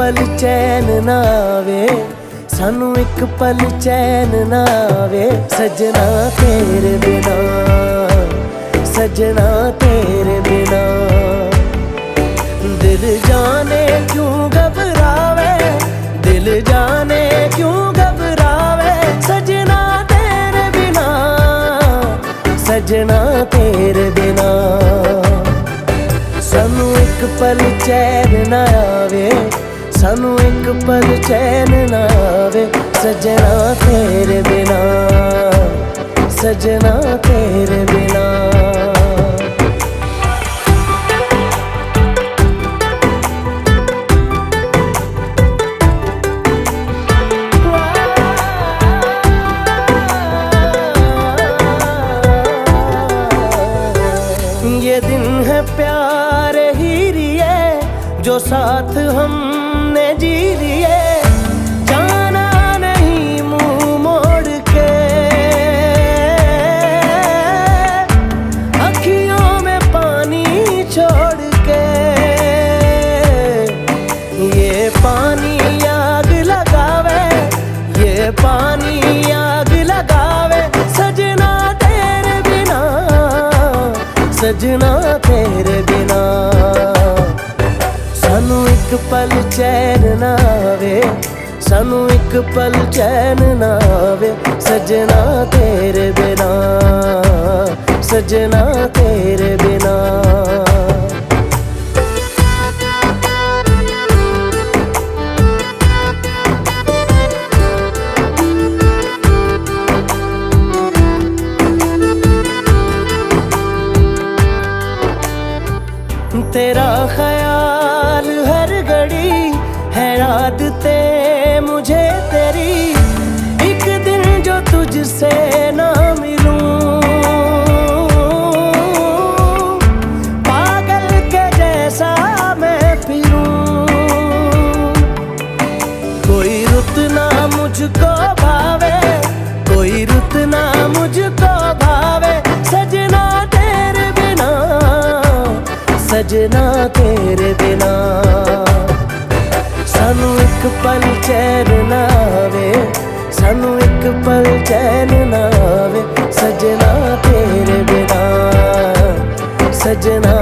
पल चैन ना आवे, सानू एक पल चैन ना आवे। सजना तेरे बिना, सजना तेरे बिना। दिल जाने क्यों घबरावे, दिल जाने क्यों घबरावे। सजना तेरे बिना, सजना तेरे बिना। सानू एक पल चैन ना आवे, सानू एक पल चैन ना आवे। सजना तेरे बिना, सजना तेरे बिना। ये दिन है प्यारे ही रिए, जो साथ हमने जी लिए। जाना नहीं मुंह मोड़ के, अखियों में पानी छोड़ के। ये पानी आग लगावे, ये पानी आग लगावे। सजना तेरे बिना, सजना तेरे बिना। सानू एक पल चैन ना आवे, सानू एक पल चैन ना आवे। सजना तेरे बिना, सजना तेरे बिना। तेरा ख्याल हर घड़ी है आदतें मुझे तेरी। एक दिन जो तुझसे ना मिलूं, पागल के जैसा मैं फिरूं। कोई रुत ना मुझको भावे, कोई रुत ना मुझको भावे। सजना तेरे बिना, सजना तेरे बिना। सानू एक पल चैन ना आवे, सानू एक पल चैन ना आवे। सजना तेरे बिना, सजना